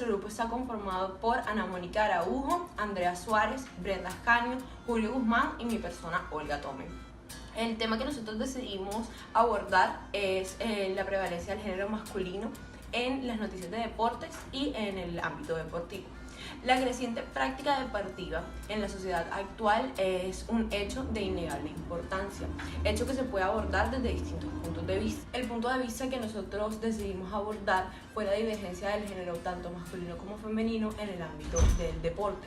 Nuestro grupo está conformado por Ana Mónica Araujo, Andrea Suárez, Brenda Ascanio, Julio Guzmán y mi persona, Olga Tome. El tema que nosotros decidimos abordar es la prevalencia del género masculino en las noticias de deportes y en el ámbito deportivo. La creciente práctica deportiva en la sociedad actual es un hecho de innegable importancia, hecho que se puede abordar desde distintos puntos de vista. El punto de vista que nosotros decidimos abordar fue la divergencia del género tanto masculino como femenino en el ámbito del deporte.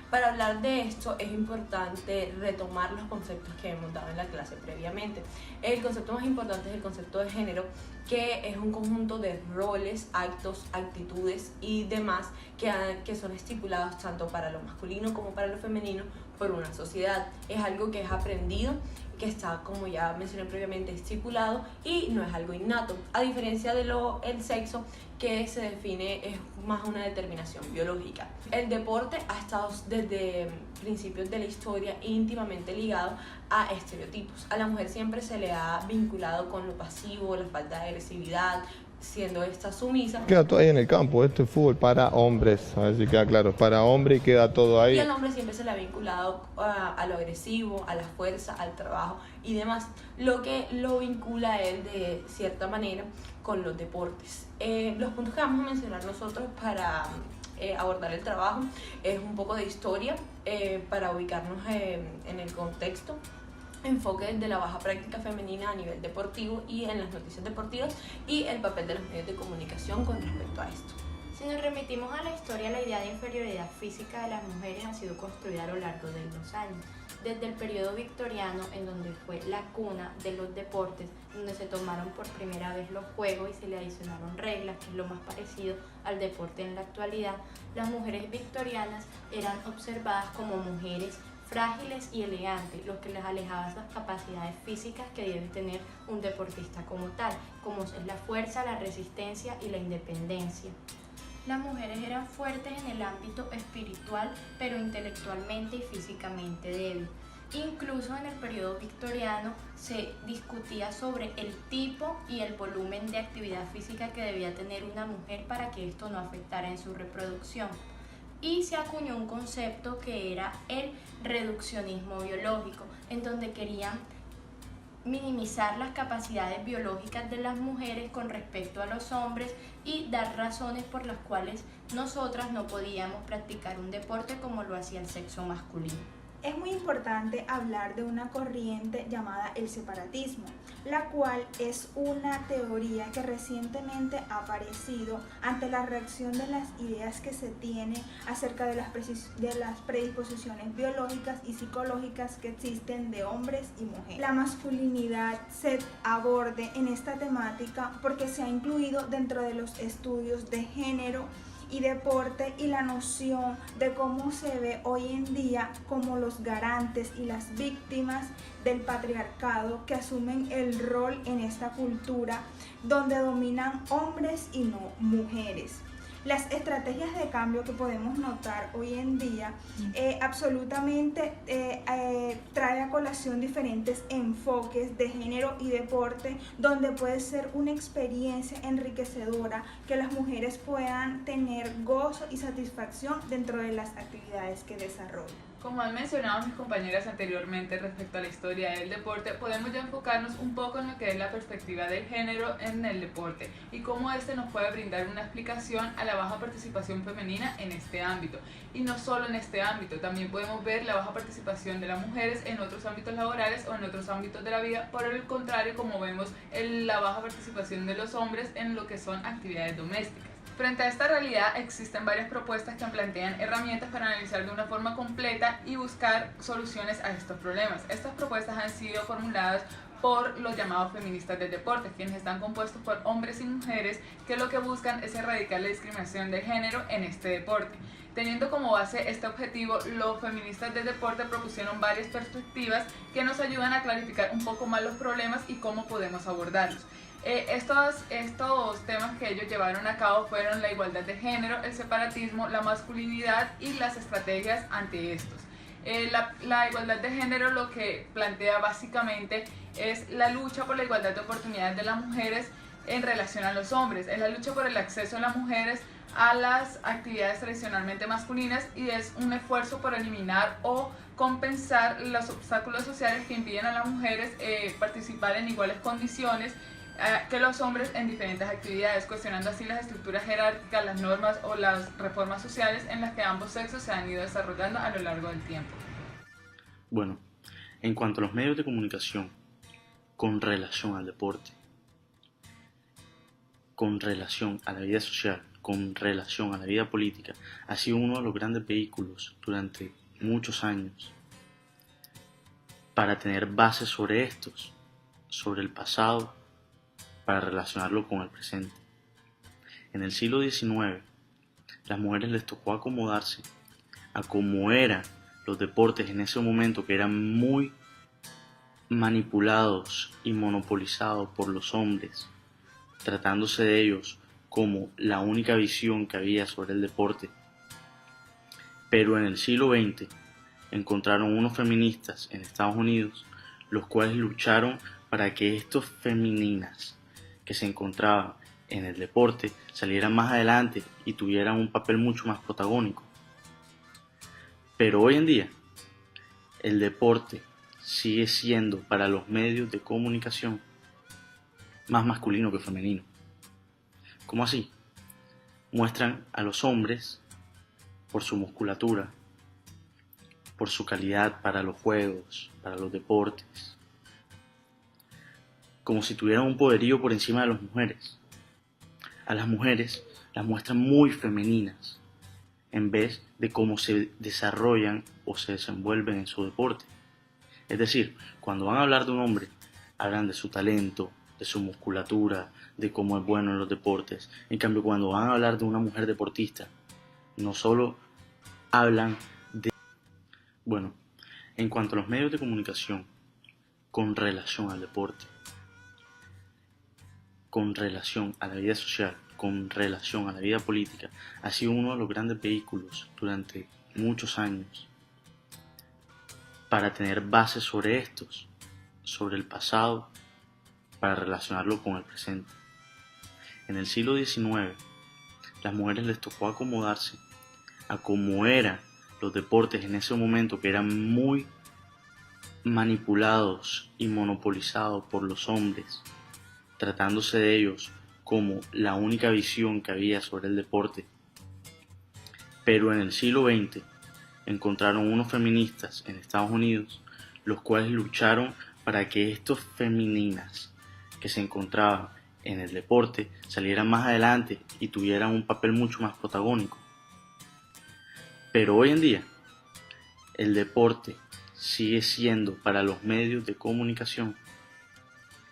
Para hablar de esto es importante retomar los conceptos que hemos dado en la clase previamente. El concepto más importante es el concepto de género, que es un conjunto de roles, actos, actitudes y demás que son estipulados tanto para lo masculino como para lo femenino por una sociedad. Es algo que es aprendido, que está, como ya mencioné previamente, estipulado y no es algo innato, a diferencia de el sexo, que se define, es más una determinación biológica. El deporte ha estado desde principios de la historia íntimamente ligado a estereotipos. A la mujer siempre se le ha vinculado con lo pasivo, la falta de agresividad, siendo esta sumisa. Queda todo ahí en el campo, esto es fútbol para hombres, a ver si queda claro, para hombre y queda todo ahí. Y al hombre siempre se le ha vinculado a lo agresivo, a la fuerza, al trabajo y demás, lo que lo vincula a él de cierta manera con los deportes. Los puntos que vamos a mencionar nosotros para abordar el trabajo es un poco de historia para ubicarnos en el contexto, enfoque de la baja práctica femenina a nivel deportivo y en las noticias deportivas y el papel de los medios de comunicación con respecto a esto. Si nos remitimos a la historia, la idea de inferioridad física de las mujeres ha sido construida a lo largo de los años. Desde el periodo victoriano, en donde fue la cuna de los deportes, donde se tomaron por primera vez los juegos y se le adicionaron reglas, que es lo más parecido al deporte en la actualidad, las mujeres victorianas eran observadas como mujeres frágiles y elegantes, lo que les alejaba esas capacidades físicas que debe tener un deportista como tal, como es la fuerza, la resistencia y la independencia. Las mujeres eran fuertes en el ámbito espiritual, pero intelectualmente y físicamente débil. Incluso en el periodo victoriano se discutía sobre el tipo y el volumen de actividad física que debía tener una mujer para que esto no afectara en su reproducción. Y se acuñó un concepto que era el reduccionismo biológico, en donde querían minimizar las capacidades biológicas de las mujeres con respecto a los hombres y dar razones por las cuales nosotras no podíamos practicar un deporte como lo hacía el sexo masculino. Es muy importante hablar de una corriente llamada el separatismo, la cual es una teoría que recientemente ha aparecido ante la reacción de las ideas que se tiene acerca de las predisposiciones biológicas y psicológicas que existen de hombres y mujeres. La masculinidad se aborde en esta temática porque se ha incluido dentro de los estudios de género y deporte y la noción de cómo se ve hoy en día como los garantes y las víctimas del patriarcado que asumen el rol en esta cultura donde dominan hombres y no mujeres. Las estrategias de cambio que podemos notar hoy en día absolutamente trae a colación diferentes enfoques de género y deporte, donde puede ser una experiencia enriquecedora que las mujeres puedan tener gozo y satisfacción dentro de las actividades que desarrollan. Como han mencionado mis compañeras anteriormente respecto a la historia del deporte, podemos ya enfocarnos un poco en lo que es la perspectiva del género en el deporte y cómo este nos puede brindar una explicación a la baja participación femenina en este ámbito. Y no solo en este ámbito, también podemos ver la baja participación de las mujeres en otros ámbitos laborales o en otros ámbitos de la vida, por el contrario, como vemos la baja participación de los hombres en lo que son actividades domésticas. Frente a esta realidad existen varias propuestas que plantean herramientas para analizar de una forma completa y buscar soluciones a estos problemas. Estas propuestas han sido formuladas por los llamados feministas del deporte, quienes están compuestos por hombres y mujeres que lo que buscan es erradicar la discriminación de género en este deporte. Teniendo como base este objetivo, los feministas del deporte propusieron varias perspectivas que nos ayudan a clarificar un poco más los problemas y cómo podemos abordarlos. Estos temas que ellos llevaron a cabo fueron la igualdad de género, el separatismo, la masculinidad y las estrategias ante estos. La igualdad de género lo que plantea básicamente es la lucha por la igualdad de oportunidades de las mujeres en relación a los hombres, es la lucha por el acceso de las mujeres a las actividades tradicionalmente masculinas y es un esfuerzo por eliminar o compensar los obstáculos sociales que impiden a las mujeres participar en iguales condiciones que los hombres en diferentes actividades, cuestionando así las estructuras jerárquicas, las normas o las reformas sociales en las que ambos sexos se han ido desarrollando a lo largo del tiempo. Bueno, en cuanto a los medios de comunicación con relación al deporte, con relación a la vida social, con relación a la vida política, ha sido uno de los grandes vehículos durante muchos años para tener bases sobre estos, sobre el pasado, para relacionarlo con el presente. En el siglo XIX, las mujeres les tocó acomodarse a cómo eran los deportes en ese momento, que eran muy manipulados y monopolizados por los hombres, tratándose de ellos como la única visión que había sobre el deporte. Pero en el siglo XX encontraron unos feministas en Estados Unidos, los cuales lucharon para que estos femeninas que se encontraban en el deporte salieran más adelante y tuvieran un papel mucho más protagónico. Pero hoy en día, el deporte sigue siendo para los medios de comunicación más masculino que femenino. ¿Cómo así? Muestran a los hombres por su musculatura, por su calidad para los juegos, para los deportes, como si tuvieran un poderío por encima de las mujeres. A las mujeres las muestran muy femeninas, en vez de cómo se desarrollan o se desenvuelven en su deporte. Es decir, cuando van a hablar de un hombre, hablan de su talento, de su musculatura, de cómo es bueno en los deportes. En cambio, cuando van a hablar de una mujer deportista, no solo hablan de... Bueno, en cuanto a los medios de comunicación con relación al deporte, con relación a la vida social, con relación a la vida política, ha sido uno de los grandes vehículos durante muchos años para tener bases sobre estos, sobre el pasado, para relacionarlo con el presente. En el siglo XIX, las mujeres les tocó acomodarse a cómo eran los deportes en ese momento, que eran muy manipulados y monopolizados por los hombres, tratándose de ellos como la única visión que había sobre el deporte. Pero en el siglo XX encontraron unos feministas en Estados Unidos, los cuales lucharon para que estos femeninas que se encontraban en el deporte salieran más adelante y tuvieran un papel mucho más protagónico. Pero hoy en día, el deporte sigue siendo para los medios de comunicación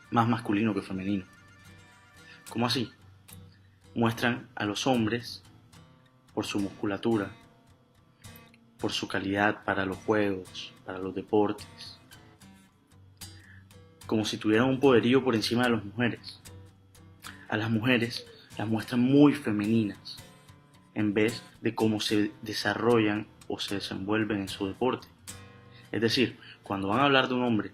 más masculino que femenino. ¿Cómo así? Muestran a los hombres por su musculatura, por su calidad para los juegos, para los deportes, como si tuvieran un poderío por encima de las mujeres. A las mujeres las muestran muy femeninas, en vez de cómo se desarrollan o se desenvuelven en su deporte. Es decir, cuando van a hablar de un hombre,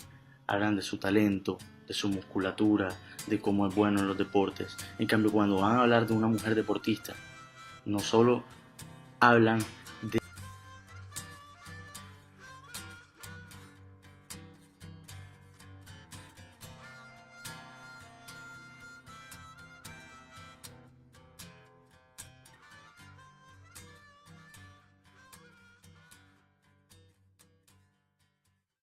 hablan de su talento, de su musculatura, de cómo es bueno en los deportes. En cambio, cuando van a hablar de una mujer deportista, no solo hablan